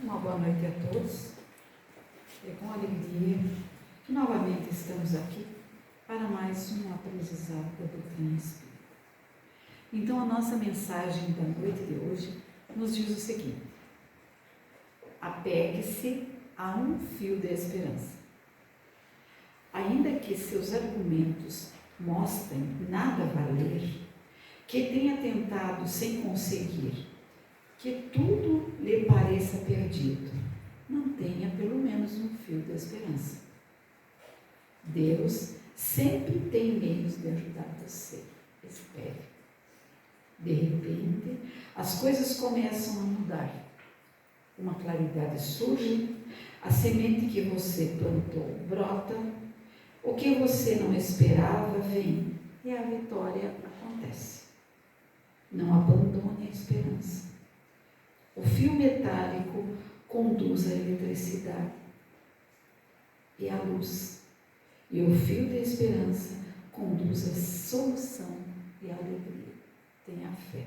Uma boa noite a todos. É com alegria que novamente estamos aqui para mais um aprendizado da doutrina espírita. Então, a nossa mensagem da noite de hoje nos diz o seguinte: apegue-se a um fio de esperança. Ainda que seus argumentos mostrem nada valer, que tenha tentado sem conseguir, que tudo lhe pareça perdido, mantenha pelo menos um fio de esperança. Deus sempre tem meios de ajudar você. Espere. De repente, as coisas começam a mudar. Uma claridade surge, a semente que você plantou brota, o que você não esperava vem e a vitória acontece. Não abandone a esperança. O fio metálico conduz a eletricidade e a luz, e o fio de esperança conduz a solução e a alegria. Tenha fé.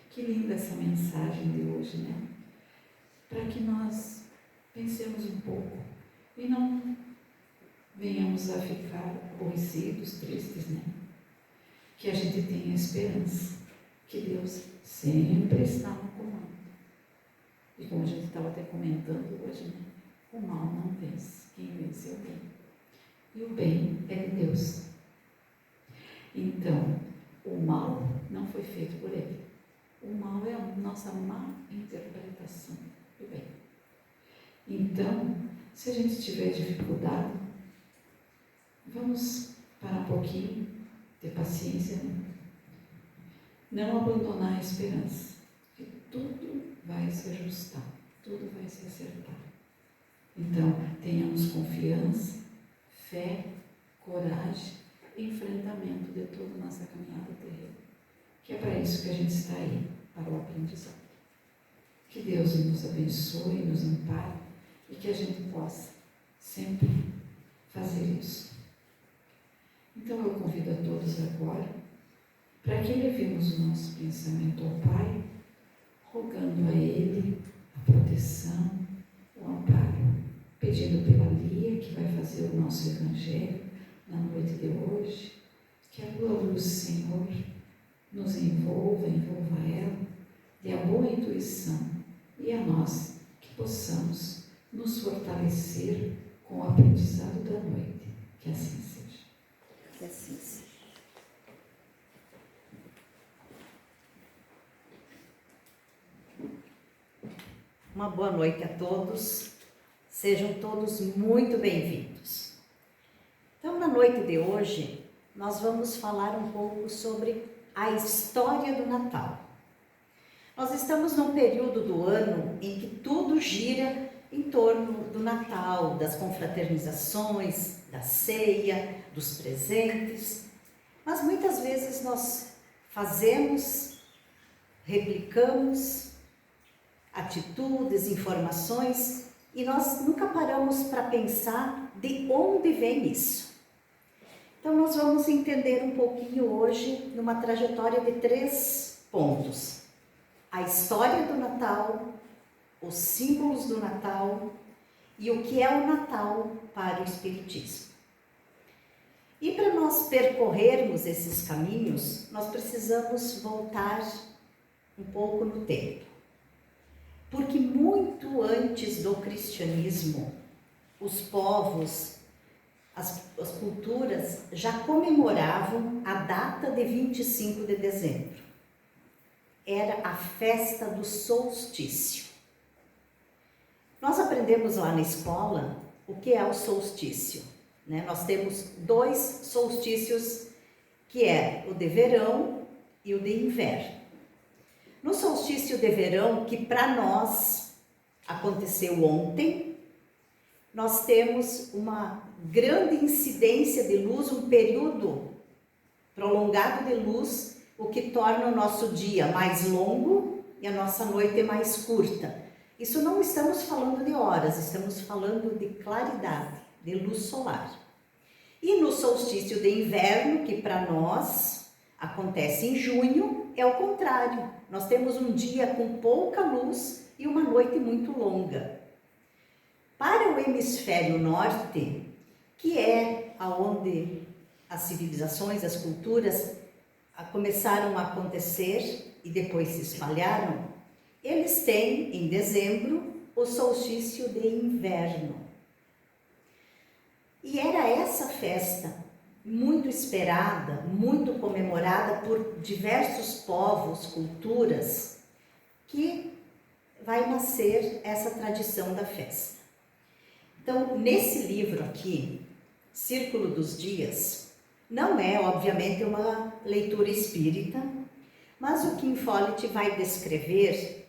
Que linda essa mensagem de hoje, né? Para que nós pensemos um pouco e não venhamos a ficar aborrecidos, tristes, né? Que a gente tenha esperança, que Deus sempre está no comando. E como a gente estava até comentando hoje, né? O mal não vence, quem vence é o bem. E o bem é de Deus. Então, o mal não foi feito por Ele. O mal é a nossa má interpretação do bem. Então, se a gente tiver dificuldade, vamos parar um pouquinho, ter paciência, né? Não abandonar a esperança, que tudo vai se ajustar, tudo vai se acertar. Então, tenhamos confiança, fé, coragem e enfrentamento de toda a nossa caminhada terrena. Que é para isso que a gente está aí, para o aprendizado. Que Deus nos abençoe, nos ampare e que a gente possa sempre fazer isso. Então, eu convido a todos agora para que levemos o nosso pensamento ao Pai, rogando a Ele a proteção, o amparo, pedindo pela Lia, que vai fazer o nosso Evangelho na noite de hoje, que a tua luz, Senhor, nos envolva ela, dê a boa intuição e a nós que possamos nos fortalecer com o aprendizado da noite. Que assim seja. Que assim seja. Uma boa noite a todos, sejam todos muito bem-vindos. Então, na noite de hoje, nós vamos falar um pouco sobre a história do Natal. Nós estamos num período do ano em que tudo gira em torno do Natal, das confraternizações, da ceia, dos presentes, mas muitas vezes nós fazemos, replicamos atitudes, informações, e nós nunca paramos para pensar de onde vem isso. Então, nós vamos entender um pouquinho hoje numa trajetória de 3 pontos. A história do Natal, os símbolos do Natal e o que é o Natal para o Espiritismo. E para nós percorrermos esses caminhos, nós precisamos voltar um pouco no tempo. Porque muito antes do cristianismo, os povos, as culturas já comemoravam a data de 25 de dezembro. Era a festa do solstício. Nós aprendemos lá na escola o que é o solstício, né? Nós temos 2 solstícios, que é o de verão e o de inverno. No solstício de verão, que para nós aconteceu ontem, nós temos uma grande incidência de luz, um período prolongado de luz, o que torna o nosso dia mais longo e a nossa noite mais curta. Isso não estamos falando de horas, estamos falando de claridade, de luz solar. E no solstício de inverno, que para nós acontece em junho, é o contrário. Nós temos um dia com pouca luz e uma noite muito longa. Para o hemisfério norte, que é aonde as civilizações, as culturas começaram a acontecer e depois se espalharam, eles têm em dezembro o solstício de inverno. E era essa festa muito esperada, muito comemorada por diversos povos, culturas, que vai nascer essa tradição da festa. Então, nesse livro aqui, Círculo dos Dias, não é, obviamente, uma leitura espírita, mas o Kim Follett vai descrever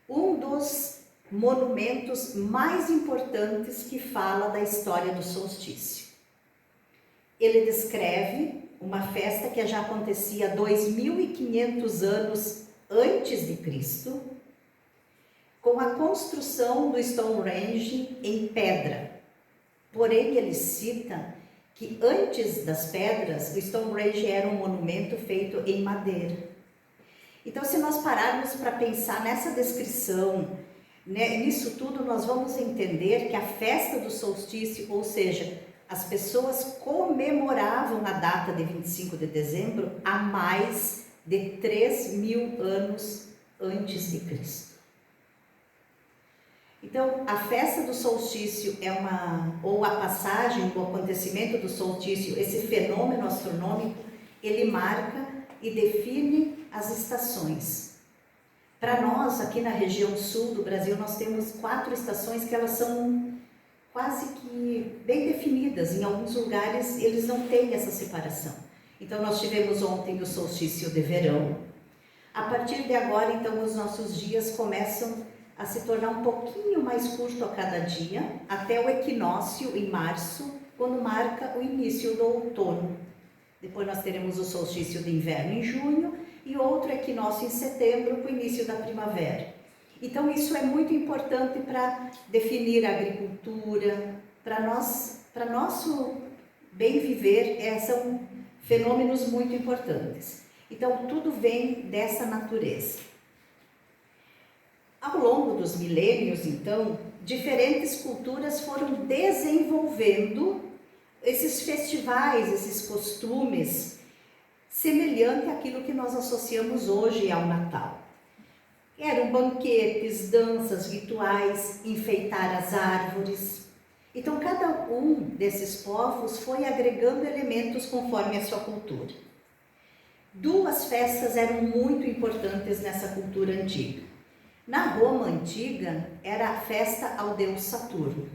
um dos monumentos mais importantes que fala da história do solstício. Ele descreve uma festa que já acontecia 2.500 anos antes de Cristo, com a construção do Stonehenge em pedra. Porém, ele cita que antes das pedras, o Stonehenge era um monumento feito em madeira. Então, se nós pararmos para pensar nessa descrição, né, nisso tudo, nós vamos entender que a festa do solstício, ou seja, as pessoas comemoravam a data de 25 de dezembro há mais de 3.000 anos antes de Cristo. Então, a festa do solstício ou a passagem, o acontecimento do solstício, esse fenômeno astronômico, ele marca e define as estações. Para nós, aqui na região sul do Brasil, nós temos 4 estações que elas são quase que bem definidas. Em alguns lugares, eles não têm essa separação. Então, nós tivemos ontem o solstício de verão. A partir de agora, então, os nossos dias começam a se tornar um pouquinho mais curto a cada dia, até o equinócio em março, quando marca o início do outono. Depois nós teremos o solstício de inverno em junho e outro equinócio em setembro, com o início da primavera. Então isso é muito importante para definir a agricultura, para nosso bem viver, são fenômenos muito importantes. Então tudo vem dessa natureza. Ao longo dos milênios, então, diferentes culturas foram desenvolvendo esses festivais, esses costumes, semelhante àquilo que nós associamos hoje ao Natal. Eram banquetes, danças, rituais, enfeitar as árvores. Então, cada um desses povos foi agregando elementos conforme a sua cultura. 2 festas eram muito importantes nessa cultura antiga. Na Roma antiga, era a festa ao deus Saturno.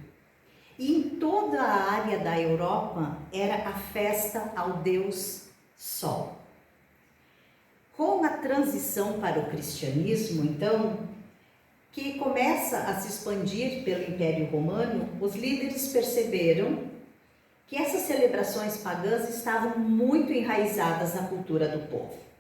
E em toda a área da Europa, era a festa ao deus Sol. Com a transição para o cristianismo, então, que começa a se expandir pelo Império Romano, os líderes perceberam que essas celebrações pagãs estavam muito enraizadas na cultura do povo.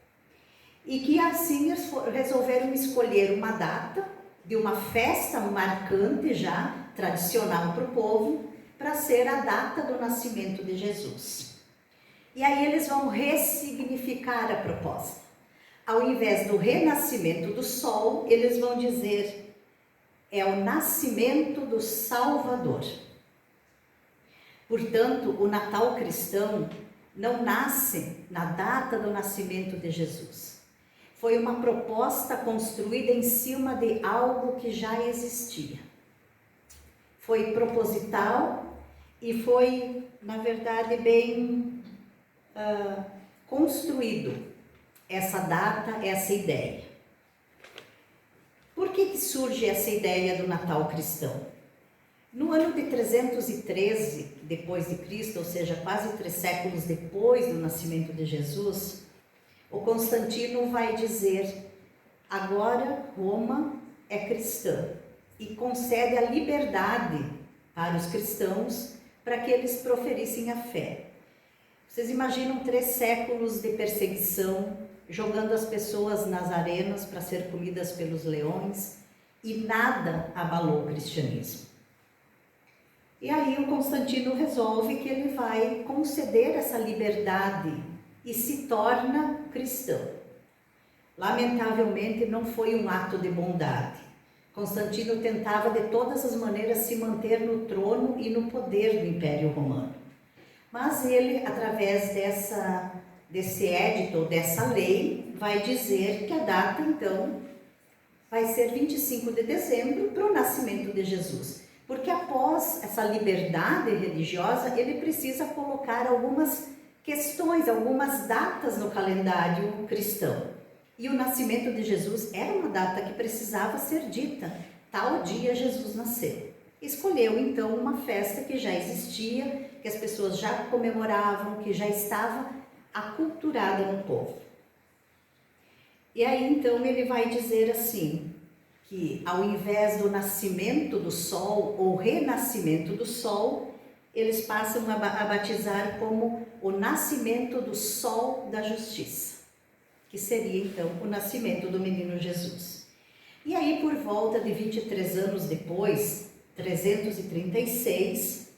E que assim eles resolveram escolher uma data de uma festa marcante já, tradicional para o povo, para ser a data do nascimento de Jesus. E aí eles vão ressignificar a proposta. Ao invés do renascimento do sol, eles vão dizer, é o nascimento do Salvador. Portanto, o Natal cristão não nasce na data do nascimento de Jesus. Foi uma proposta construída em cima de algo que já existia. Foi proposital e foi, na verdade, bem construído essa data, essa ideia. Por que surge essa ideia do Natal cristão? No ano de 313 depois de Cristo, ou seja, quase 3 séculos depois do nascimento de Jesus, o Constantino vai dizer, agora Roma é cristã e concede a liberdade para os cristãos para que eles proferissem a fé. Vocês imaginam 3 séculos de perseguição, jogando as pessoas nas arenas para ser comidas pelos leões e nada abalou o cristianismo. E aí o Constantino resolve que ele vai conceder essa liberdade e se torna cristão. Lamentavelmente não foi um ato de bondade, Constantino tentava de todas as maneiras se manter no trono e no poder do Império Romano. Mas ele, através desse édito, dessa lei, vai dizer que a data, então, vai ser 25 de dezembro para o nascimento de Jesus. Porque após essa liberdade religiosa, ele precisa colocar algumas questões, algumas datas no calendário cristão. E o nascimento de Jesus era uma data que precisava ser dita. Tal dia Jesus nasceu. Escolheu então uma festa que já existia, que as pessoas já comemoravam, que já estava aculturada no povo. E aí então ele vai dizer assim, que ao invés do nascimento do sol ou renascimento do sol, eles passam a batizar como o nascimento do sol da justiça, que seria então o nascimento do menino Jesus. E aí por volta de 23 anos depois, 336,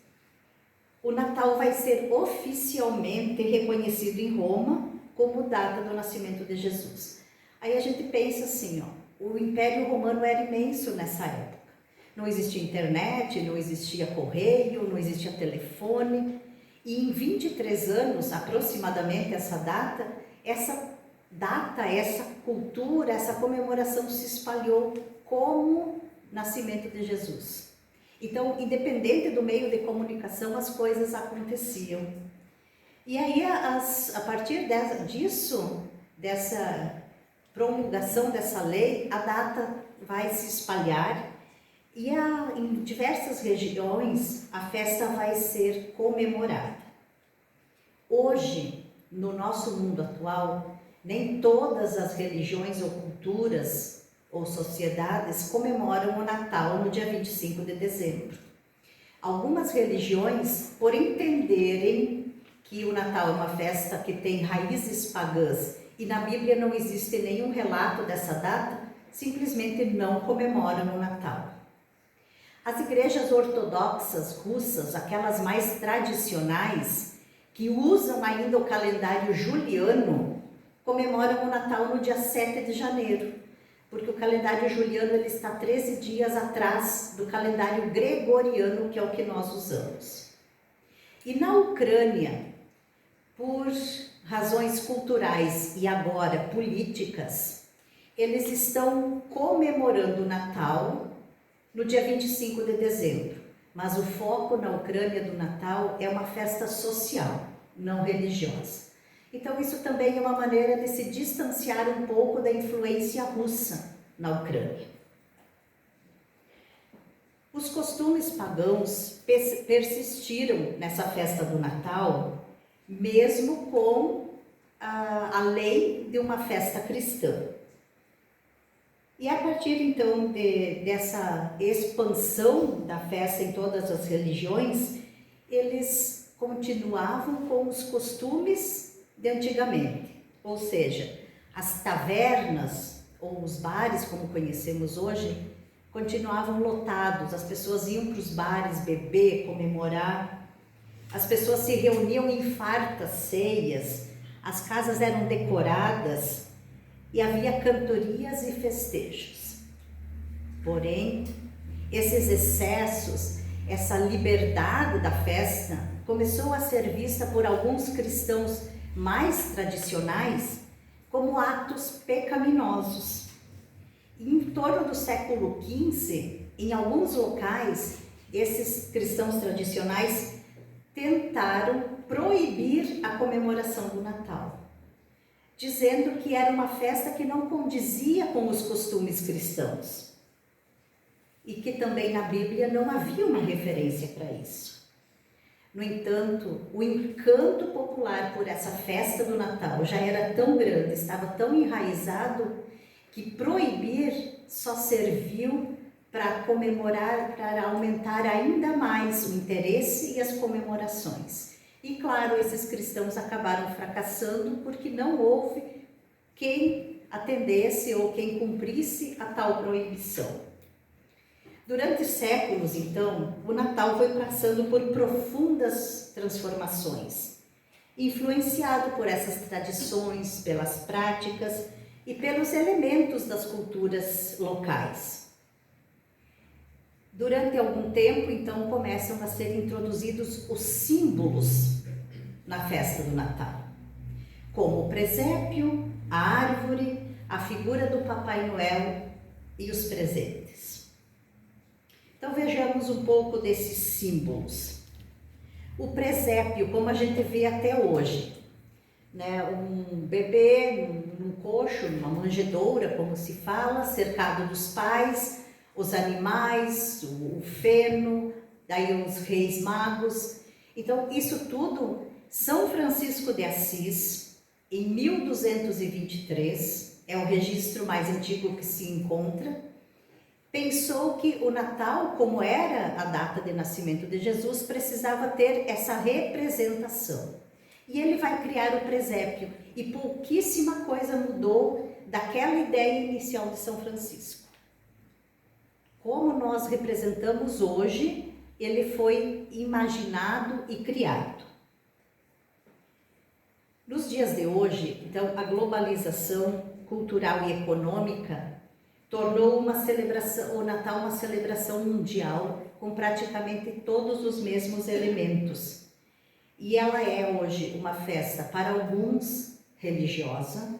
o Natal vai ser oficialmente reconhecido em Roma como data do nascimento de Jesus. Aí a gente pensa assim, o Império Romano era imenso nessa época. Não existia internet, não existia correio, não existia telefone. E em 23 anos, aproximadamente essa cultura, essa comemoração se espalhou como nascimento de Jesus. Então, independente do meio de comunicação, as coisas aconteciam. E aí, a partir dessa promulgação dessa lei, a data vai se espalhar e em diversas regiões a festa vai ser comemorada. Hoje, no nosso mundo atual, nem todas as religiões ou culturas ou sociedades comemoram o Natal no dia 25 de dezembro. Algumas religiões, por entenderem que o Natal é uma festa que tem raízes pagãs e na Bíblia não existe nenhum relato dessa data, simplesmente não comemoram o Natal. As igrejas ortodoxas russas, aquelas mais tradicionais, que usam ainda o calendário juliano, comemoram o Natal no dia 7 de janeiro, porque o calendário juliano ele está 13 dias atrás do calendário gregoriano, que é o que nós usamos. E na Ucrânia, por razões culturais e agora políticas, eles estão comemorando o Natal no dia 25 de dezembro. Mas o foco na Ucrânia do Natal é uma festa social, não religiosa. Então isso também é uma maneira de se distanciar um pouco da influência russa na Ucrânia. Os costumes pagãos persistiram nessa festa do Natal, mesmo com a lei de uma festa cristã. E a partir então dessa expansão da festa em todas as religiões, eles continuavam com os costumes de antigamente, ou seja, as tavernas ou os bares, como conhecemos hoje, continuavam lotados, as pessoas iam para os bares beber, comemorar, as pessoas se reuniam em fartas ceias, as casas eram decoradas e havia cantorias e festejos. Porém, esses excessos, essa liberdade da festa começou a ser vista por alguns cristãos mais tradicionais como atos pecaminosos. E em torno do século XV, em alguns locais, esses cristãos tradicionais tentaram proibir a comemoração do Natal, dizendo que era uma festa que não condizia com os costumes cristãos e que também na Bíblia não havia uma referência para isso. No entanto, o encanto popular por essa festa do Natal já era tão grande, estava tão enraizado, que proibir só serviu para comemorar, para aumentar ainda mais o interesse e as comemorações. E claro, esses cristãos acabaram fracassando porque não houve quem atendesse ou quem cumprisse a tal proibição. Durante séculos, então, o Natal foi passando por profundas transformações, influenciado por essas tradições, pelas práticas e pelos elementos das culturas locais. Durante algum tempo, então, começam a ser introduzidos os símbolos na festa do Natal, como o presépio, a árvore, a figura do Papai Noel e os presentes. Então vejamos um pouco desses símbolos. O presépio, como a gente vê até hoje, né? Um bebê num coxo, numa manjedoura, como se fala, cercado dos pais, os animais, o feno, daí os reis magos. Então isso tudo, São Francisco de Assis, em 1223, é o registro mais antigo que se encontra, pensou que o Natal, como era a data de nascimento de Jesus, precisava ter essa representação. E ele vai criar o presépio, e pouquíssima coisa mudou daquela ideia inicial de São Francisco. Como nós representamos hoje, ele foi imaginado e criado. Nos dias de hoje, então, a globalização cultural e econômica tornou uma celebração, o Natal uma celebração mundial com praticamente todos os mesmos elementos. E ela é hoje uma festa para alguns religiosa,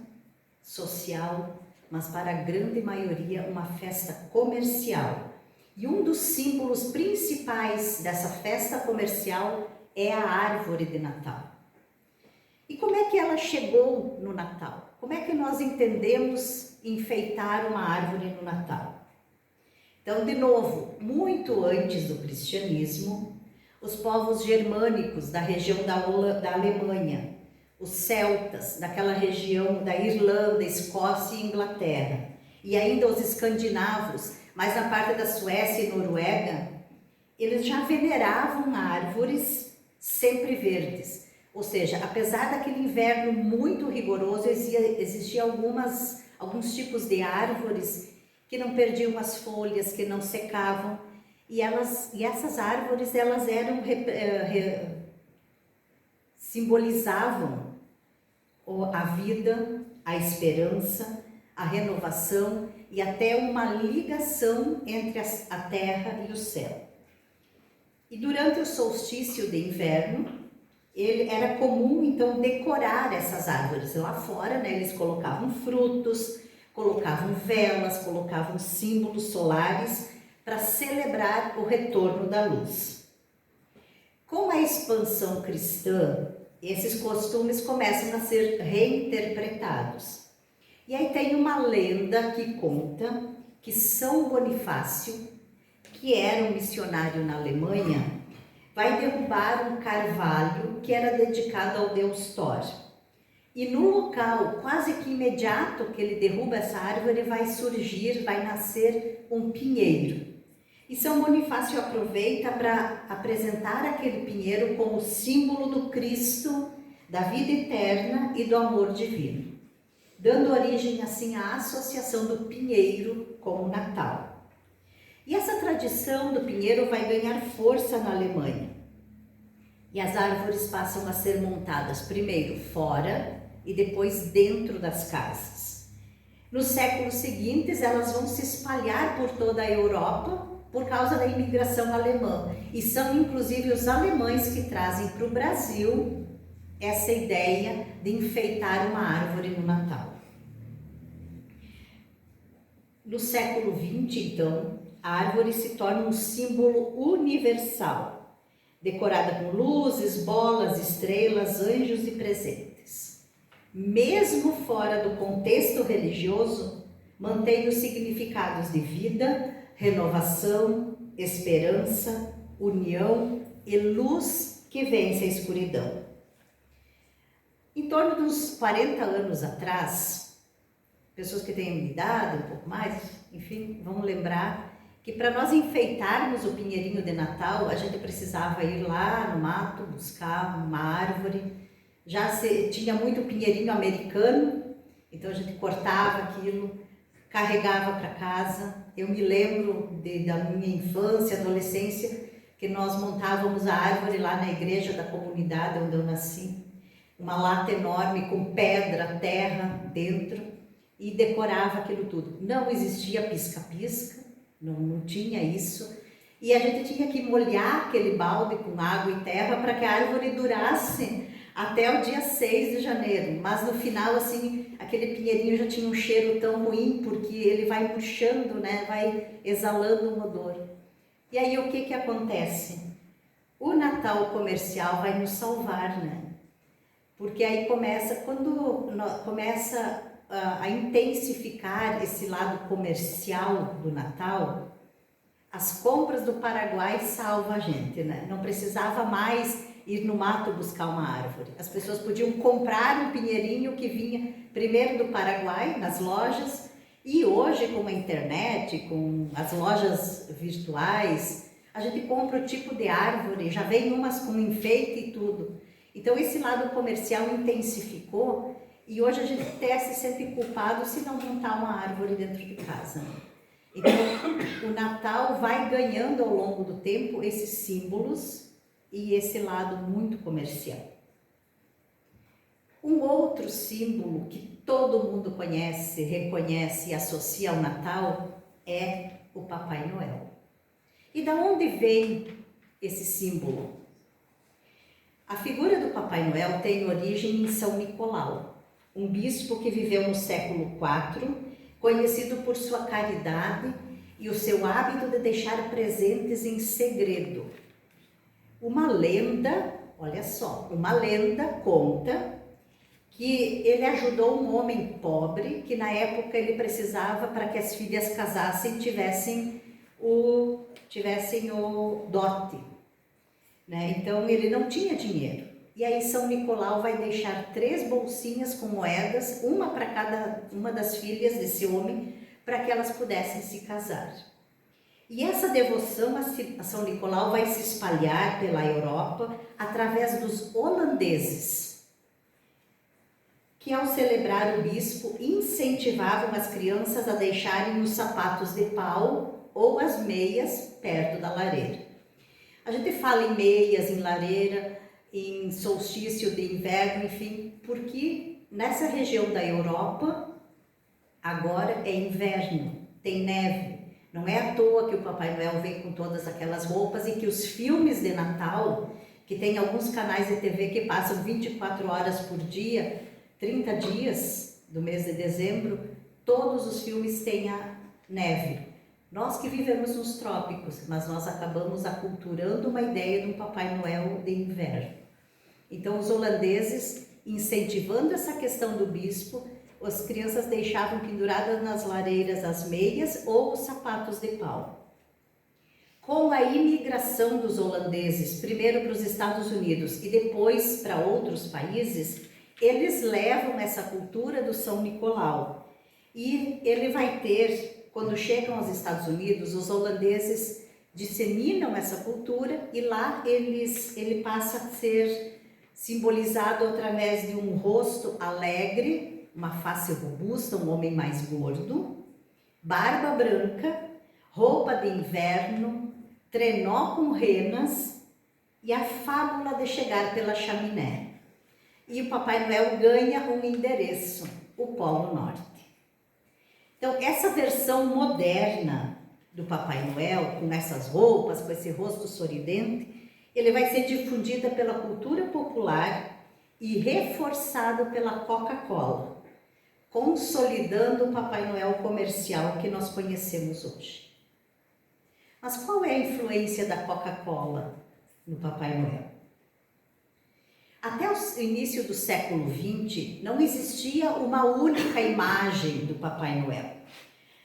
social, mas para a grande maioria uma festa comercial. E um dos símbolos principais dessa festa comercial é a árvore de Natal. E como é que ela chegou no Natal? Como é que nós entendemos enfeitar uma árvore no Natal? Então, de novo, muito antes do cristianismo, os povos germânicos da região da Alemanha, os celtas daquela região da Irlanda, Escócia e Inglaterra, e ainda os escandinavos, mas na parte da Suécia e Noruega, eles já veneravam árvores sempre verdes. Ou seja, apesar daquele inverno muito rigoroso, existiam alguns tipos de árvores que não perdiam as folhas, que não secavam, e essas árvores elas simbolizavam a vida, a esperança, a renovação e até uma ligação entre a terra e o céu. E durante o solstício de inverno, era comum então decorar essas árvores. Lá fora, né, eles colocavam frutos, colocavam velas, colocavam símbolos solares para celebrar o retorno da luz. Com a expansão cristã, esses costumes começam a ser reinterpretados. E aí tem uma lenda que conta que São Bonifácio, que era um missionário na Alemanha, vai derrubar um carvalho que era dedicado ao deus Thor. E no local, quase que imediato que ele derruba essa árvore, vai nascer um pinheiro. E São Bonifácio aproveita para apresentar aquele pinheiro como símbolo do Cristo, da vida eterna e do amor divino, dando origem assim à associação do pinheiro com o Natal. E essa tradição do pinheiro vai ganhar força na Alemanha. E as árvores passam a ser montadas primeiro fora e depois dentro das casas. Nos séculos seguintes, elas vão se espalhar por toda a Europa por causa da imigração alemã. E são inclusive os alemães que trazem para o Brasil essa ideia de enfeitar uma árvore no Natal. No século XX, então, a árvore se torna um símbolo universal, decorada com luzes, bolas, estrelas, anjos e presentes. Mesmo fora do contexto religioso, mantém os significados de vida, renovação, esperança, união e luz que vence a escuridão. Em torno dos 40 anos atrás, pessoas que têm minha idade, um pouco mais, enfim, vamos lembrar que para nós enfeitarmos o pinheirinho de Natal, a gente precisava ir lá no mato, buscar uma árvore. Tinha muito pinheirinho americano, então a gente cortava aquilo, carregava para casa. Eu me lembro da minha infância, adolescência, que nós montávamos a árvore lá na igreja da comunidade onde eu nasci. Uma lata enorme com pedra, terra dentro, e decorava aquilo tudo. Não existia pisca-pisca, não tinha isso. E a gente tinha que molhar aquele balde com água e terra para que a árvore durasse até o dia 6 de janeiro. Mas no final, assim, aquele pinheirinho já tinha um cheiro tão ruim, porque ele vai murchando, né? Vai exalando um odor. E aí o que acontece? O Natal comercial vai nos salvar, né? Porque aí começa, quando começa a intensificar esse lado comercial do Natal, as compras do Paraguai salvam a gente, né? Não precisava mais ir no mato buscar uma árvore. As pessoas podiam comprar um pinheirinho que vinha primeiro do Paraguai, nas lojas, e hoje com a internet, com as lojas virtuais, a gente compra o tipo de árvore, já vem umas com enfeite e tudo. Então esse lado comercial intensificou e hoje a gente até se sente culpado se não montar uma árvore dentro de casa. Então o Natal vai ganhando ao longo do tempo esses símbolos e esse lado muito comercial. Um outro símbolo que todo mundo conhece, reconhece e associa ao Natal é o Papai Noel. E da onde vem esse símbolo? A figura do Papai Noel tem origem em São Nicolau, um bispo que viveu no século IV, conhecido por sua caridade e o seu hábito de deixar presentes em segredo. Uma lenda, olha só, uma lenda conta que ele ajudou um homem pobre, que na época ele precisava para que as filhas casassem, tivessem o dote, né? Então ele não tinha dinheiro. E aí São Nicolau vai deixar 3 bolsinhas com moedas, uma para cada uma das filhas desse homem, para que elas pudessem se casar. E essa devoção a São Nicolau vai se espalhar pela Europa através dos holandeses, que ao celebrar o bispo incentivavam as crianças a deixarem os sapatos de pau ou as meias perto da lareira. A gente fala em meias, em lareira, em solstício de inverno, enfim, porque nessa região da Europa agora é inverno, tem neve. Não é à toa que o Papai Noel vem com todas aquelas roupas e que os filmes de Natal, que tem alguns canais de TV que passam 24 horas por dia, 30 dias do mês de dezembro, todos os filmes têm a neve. Nós que vivemos nos trópicos, mas nós acabamos aculturando uma ideia de um Papai Noel de inverno. Então os holandeses, incentivando essa questão do bispo, as crianças deixavam penduradas nas lareiras as meias ou os sapatos de pau. Com a imigração dos holandeses, primeiro para os Estados Unidos e depois para outros países, eles levam essa cultura do São Nicolau. E ele vai ter, quando chegam aos Estados Unidos, os holandeses disseminam essa cultura e lá ele passa a ser simbolizado através de um rosto alegre, uma face robusta, um homem mais gordo, barba branca, roupa de inverno, trenó com renas e a fábula de chegar pela chaminé. E o Papai Noel ganha um endereço, o Polo Norte. Então, essa versão moderna do Papai Noel, com essas roupas, com esse rosto sorridente, ele vai ser difundida pela cultura popular e reforçado pela Coca-Cola, consolidando o Papai Noel comercial que nós conhecemos hoje. Mas qual é a influência da Coca-Cola no Papai Noel? Até o início do século XX, não existia uma única imagem do Papai Noel.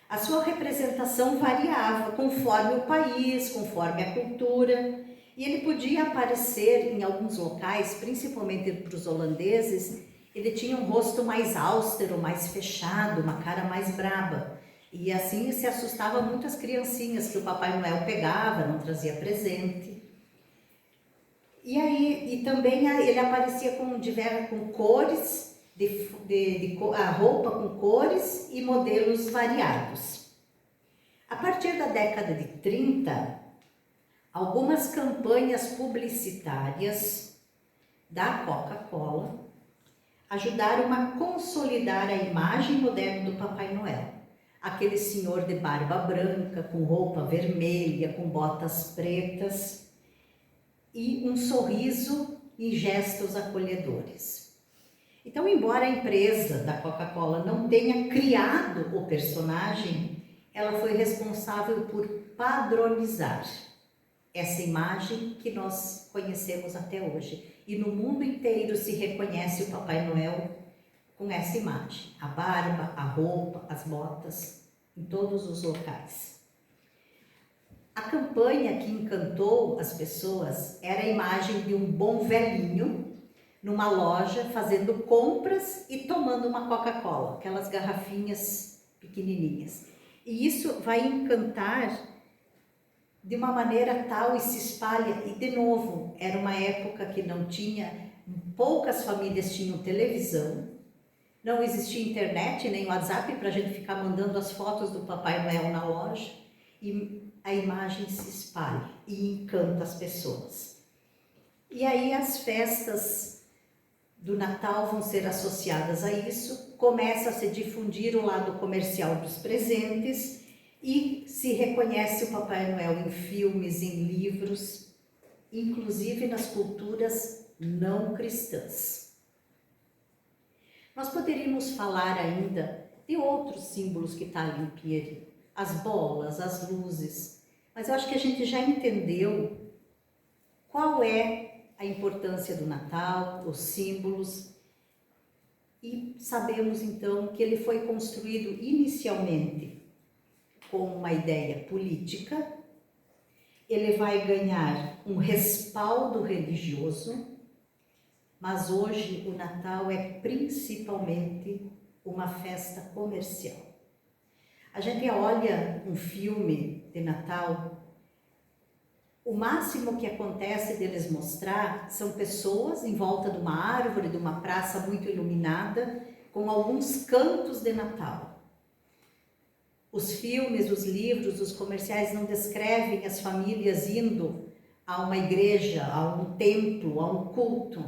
A sua representação variava conforme o país, conforme a cultura, e ele podia aparecer em alguns locais, principalmente para os holandeses. Ele tinha um rosto mais austero, mais fechado, uma cara mais braba. E assim se assustava muito as criancinhas que o Papai Noel pegava, não trazia presente. E aí, e também ele aparecia com cores, a roupa com cores e modelos variados. A partir da década de 30, algumas campanhas publicitárias da Coca-Cola ajudaram a consolidar a imagem moderna do Papai Noel. aquele senhor de barba branca, com roupa vermelha, com botas pretas e um sorriso e gestos acolhedores. Então, embora a empresa da Coca-Cola não tenha criado o personagem, ela foi responsável por padronizar essa imagem que nós conhecemos até hoje. E no mundo inteiro se reconhece o Papai Noel com essa imagem. A barba, a roupa, as botas, em todos os locais. A campanha que encantou as pessoas era a imagem de um bom velhinho numa loja fazendo compras e tomando uma Coca-Cola, aquelas garrafinhas pequenininhas. E isso vai encantar de uma maneira tal e se espalha. E de novo, era uma época que não tinha, poucas famílias tinham televisão, não existia internet nem WhatsApp para a gente ficar mandando as fotos do Papai Noel na loja, e a imagem se espalha e encanta as pessoas. E aí as festas do Natal vão ser associadas a isso, começa a se difundir o lado comercial dos presentes e se reconhece o Papai Noel em filmes, em livros, inclusive nas culturas não cristãs. Nós poderíamos falar ainda de outros símbolos que está ali em Pieri, as bolas, as luzes, mas eu acho que a gente já entendeu qual é a importância do Natal, os símbolos, e sabemos então que ele foi construído inicialmente com uma ideia política, ele vai ganhar um respaldo religioso, mas hoje o Natal é principalmente uma festa comercial. A gente olha um filme de Natal, o máximo que acontece deles mostrar são pessoas em volta de uma árvore, de uma praça muito iluminada, com alguns cantos de Natal. Os filmes, os livros, os comerciais não descrevem as famílias indo a uma igreja, a um templo, a um culto.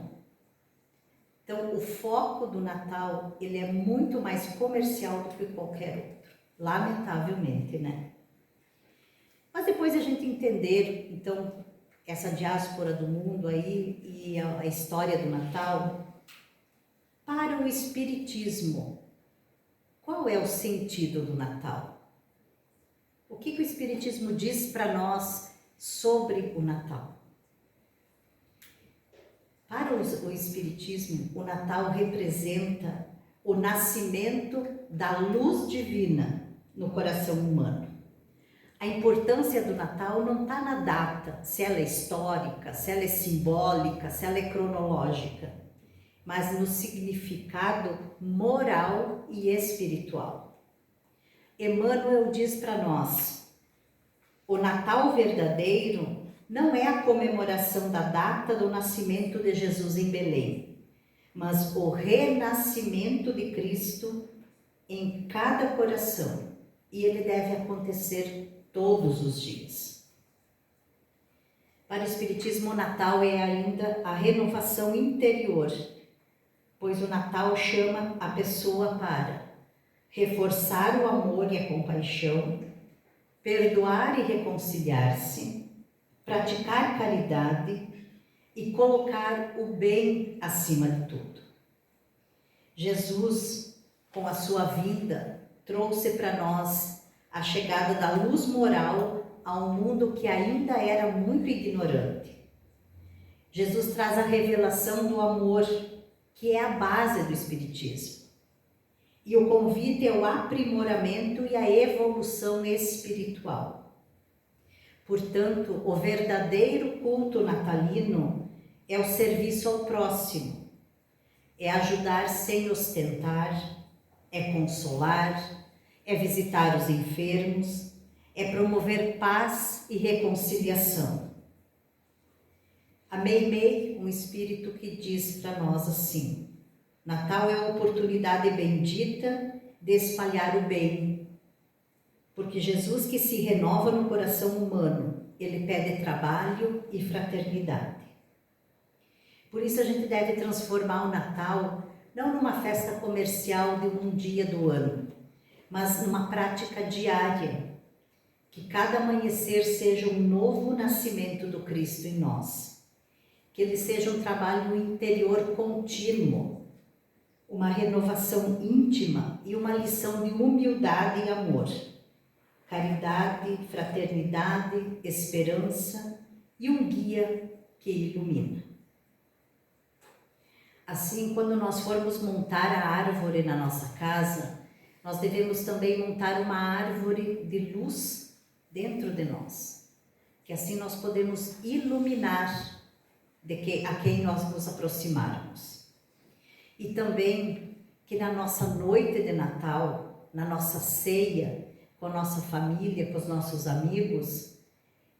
Então, o foco do Natal, ele é muito mais comercial do que qualquer outro, lamentavelmente, né? Mas depois a gente entender, então, essa diáspora do mundo aí e a história do Natal, para o Espiritismo, qual é o sentido do Natal? O que o Espiritismo diz para nós sobre o Natal? Para o Espiritismo, o Natal representa o nascimento da luz divina no coração humano. A importância do Natal não está na data, se ela é histórica, se ela é simbólica, se ela é cronológica, mas no significado moral e espiritual. Emmanuel diz para nós, o Natal verdadeiro não é a comemoração da data do nascimento de Jesus em Belém, mas o renascimento de Cristo em cada coração, e ele deve acontecer todos os dias. Para o Espiritismo, o Natal é ainda a renovação interior, pois o Natal chama a pessoa para reforçar o amor e a compaixão, perdoar e reconciliar-se, praticar caridade e colocar o bem acima de tudo. Jesus, com a sua vinda, trouxe para nós a chegada da luz moral a um mundo que ainda era muito ignorante. Jesus traz a revelação do amor, que é a base do Espiritismo. E o convite é o aprimoramento e a evolução espiritual. Portanto, o verdadeiro culto natalino é o serviço ao próximo, é ajudar sem ostentar, é consolar, é visitar os enfermos, é promover paz e reconciliação. A Meimei, um espírito que diz para nós assim: Natal é a oportunidade bendita de espalhar o bem, porque Jesus que se renova no coração humano, ele pede trabalho e fraternidade. Por isso a gente deve transformar o Natal não numa festa comercial de um dia do ano, mas numa prática diária. Que cada amanhecer seja um novo nascimento do Cristo em nós. Que ele seja um trabalho interior contínuo, uma renovação íntima e uma lição de humildade e amor, caridade, fraternidade, esperança e um guia que ilumina. Assim, quando nós formos montar a árvore na nossa casa, nós devemos também montar uma árvore de luz dentro de nós, que assim nós podemos iluminar a quem nós nos aproximarmos. E também que na nossa noite de Natal, na nossa ceia, com a nossa família, com os nossos amigos,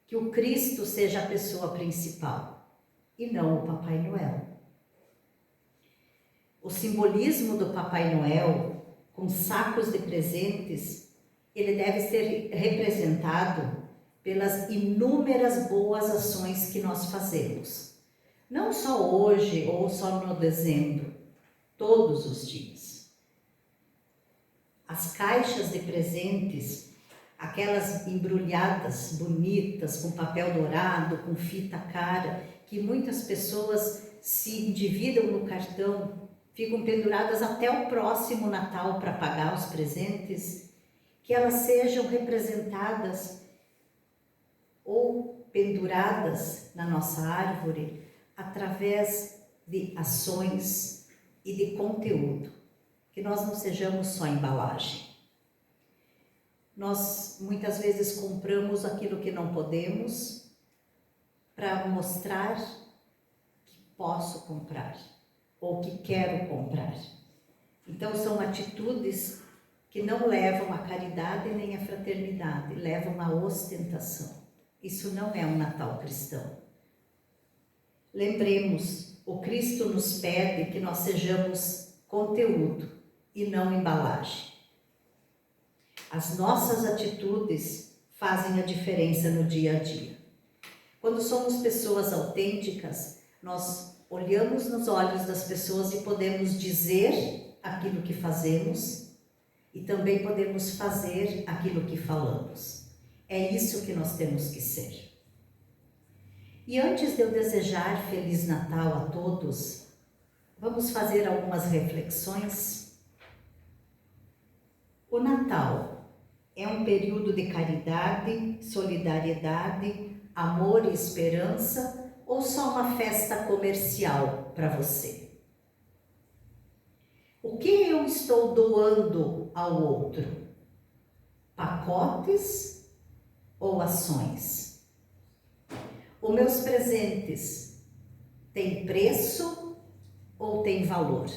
que o Cristo seja a pessoa principal e não o Papai Noel. O simbolismo do Papai Noel, com sacos de presentes, ele deve ser representado pelas inúmeras boas ações que nós fazemos. Não só hoje ou só no dezembro, todos os dias. As caixas de presentes, aquelas embrulhadas, bonitas, com papel dourado, com fita cara, que muitas pessoas se endividam no cartão, ficam penduradas até o próximo Natal para pagar os presentes, que elas sejam representadas ou penduradas na nossa árvore através de ações e de conteúdo, que nós não sejamos só embalagem. Nós muitas vezes compramos aquilo que não podemos para mostrar que posso comprar ou que quero comprar. Então são atitudes que não levam à caridade nem à fraternidade, levam à ostentação. Isso não é um Natal cristão. Lembremos, o Cristo nos pede que nós sejamos conteúdo e não embalagem. As nossas atitudes fazem a diferença no dia a dia. Quando somos pessoas autênticas, nós olhamos nos olhos das pessoas e podemos dizer aquilo que fazemos e também podemos fazer aquilo que falamos. É isso que nós temos que ser. E antes de eu desejar Feliz Natal a todos, vamos fazer algumas reflexões. O Natal é um período de caridade, solidariedade, amor e esperança ou só uma festa comercial para você? O que eu estou doando ao outro? Pacotes ou ações? Os meus presentes têm preço ou têm valor?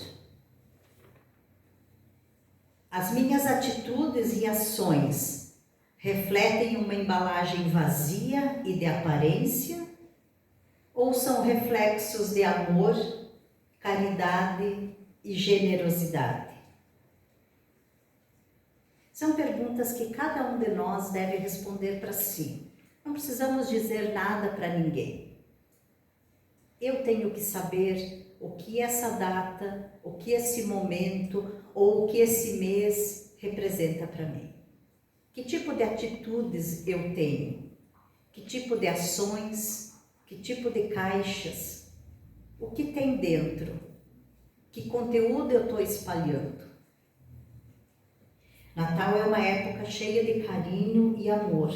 As minhas atitudes e ações refletem uma embalagem vazia e de aparência ou são reflexos de amor, caridade e generosidade? São perguntas que cada um de nós deve responder para si. Não precisamos dizer nada para ninguém. Eu tenho que saber o que essa data, o que esse momento ou o que esse mês representa para mim. Que tipo de atitudes eu tenho? Que tipo de ações? Que tipo de caixas? O que tem dentro? Que conteúdo eu estou espalhando? Natal é uma época cheia de carinho e amor.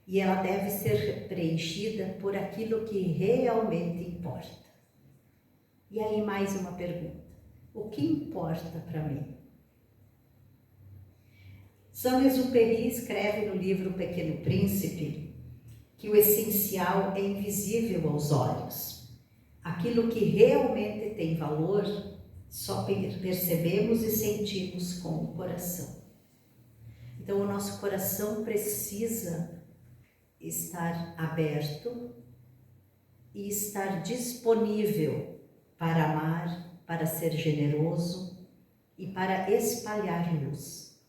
E ela deve ser preenchida por aquilo que realmente importa. E aí mais uma pergunta. O que importa para mim? Saint-Exupéry escreve no livro O Pequeno Príncipe que o essencial é invisível aos olhos. Aquilo que realmente tem valor, só percebemos e sentimos com o coração. Então o nosso coração precisa estar aberto e estar disponível para amar, para ser generoso e para espalhar luz.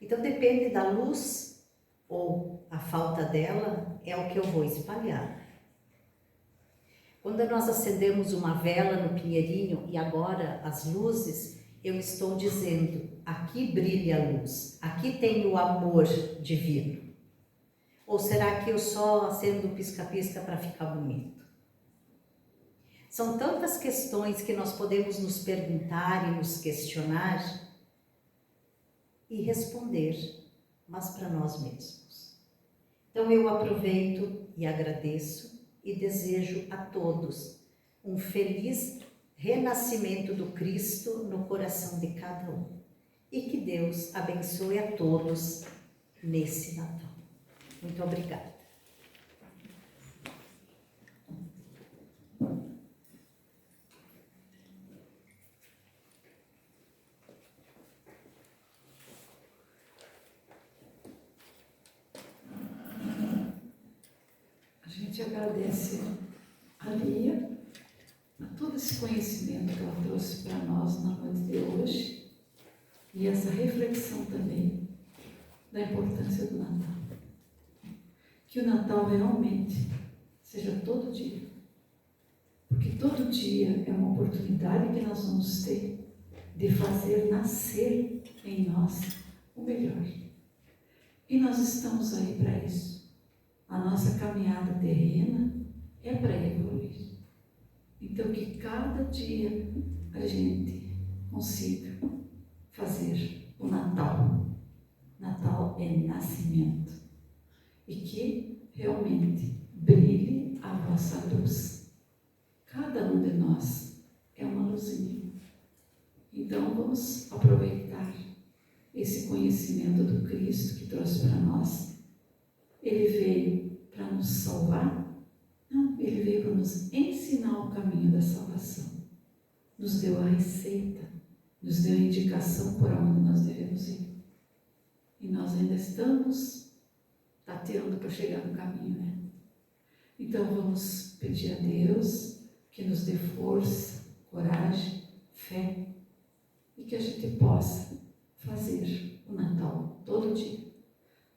Então depende da luz ou a falta dela, é o que eu vou espalhar. Quando nós acendemos uma vela no pinheirinho e agora as luzes, eu estou dizendo, aqui brilha a luz, aqui tem o amor divino? Ou será que eu só acendo pisca-pisca para ficar bonito? São tantas questões que nós podemos nos perguntar e nos questionar e responder, mas para nós mesmos. Então eu aproveito e agradeço e desejo a todos um feliz renascimento do Cristo no coração de cada um. E que Deus abençoe a todos nesse Natal. Muito obrigada. A gente agradece a Lia, a todo esse conhecimento que ela trouxe para nós na noite de hoje e essa reflexão também da importância do Natal. Que o Natal realmente seja todo dia, porque todo dia é uma oportunidade que nós vamos ter de fazer nascer em nós o melhor. E nós estamos aí para isso. A nossa caminhada terrena é para evoluir. Então, que cada dia a gente consiga fazer o Natal. Natal é nascimento. E que realmente brilhe a vossa luz. Cada um de nós é uma luzinha. Então, vamos aproveitar esse conhecimento do Cristo que trouxe para nós. Ele veio para nos salvar? Não, ele veio para nos ensinar o caminho da salvação. Nos deu a receita, nos deu a indicação por onde nós devemos ir. E nós ainda estamos tateando para chegar no caminho, né? Então vamos pedir a Deus que nos dê força, coragem, fé e que a gente possa fazer o Natal todo dia.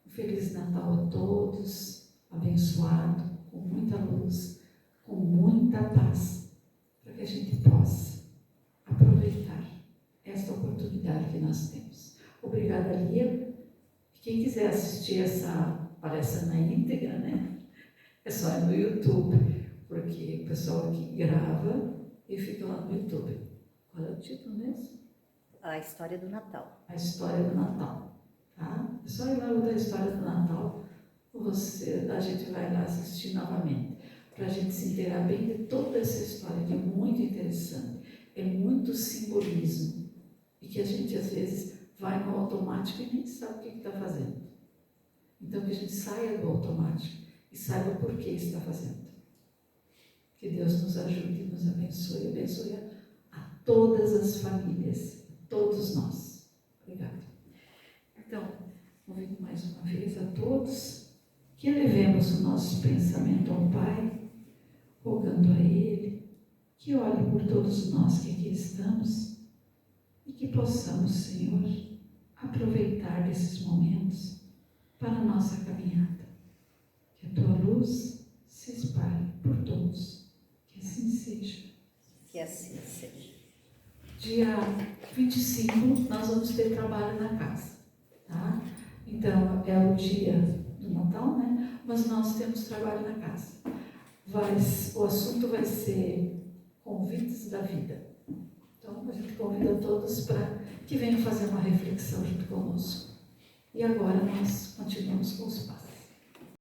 Um Feliz Natal a todos, abençoado, com muita luz, com muita paz, para que a gente possa aproveitar esta oportunidade que nós temos. Obrigada, Lia. Quem quiser assistir essa palestra na íntegra, né? É só ir no YouTube, porque o pessoal aqui grava e fica lá no YouTube. Qual é o título mesmo? A História do Natal. A História do Natal. Tá? É só ir lá da História do Natal, a gente vai lá assistir novamente, para a gente se inteirar bem de toda essa história, que é muito interessante, é muito simbolismo, e que a gente às vezes vai no automático e nem sabe o que está fazendo. Então que a gente saia do automático e saiba por que está fazendo. Que Deus nos ajude e nos abençoe a todas as famílias, a todos nós. Obrigada. Então, convido mais uma vez a todos que elevemos o nosso pensamento ao Pai, rogando a Ele que olhe por todos nós que aqui estamos e que possamos, Senhor, aproveitar desses momentos para a nossa caminhada. Que a Tua luz se espalhe por todos. Que assim seja. Que assim seja. Dia 25 nós vamos ter trabalho na casa, tá? Então é o dia do Natal, né? Mas nós temos trabalho na casa. O assunto vai ser convites da vida. Então a gente convida todos para que venham fazer uma reflexão junto conosco. E agora nós continuamos com os passos.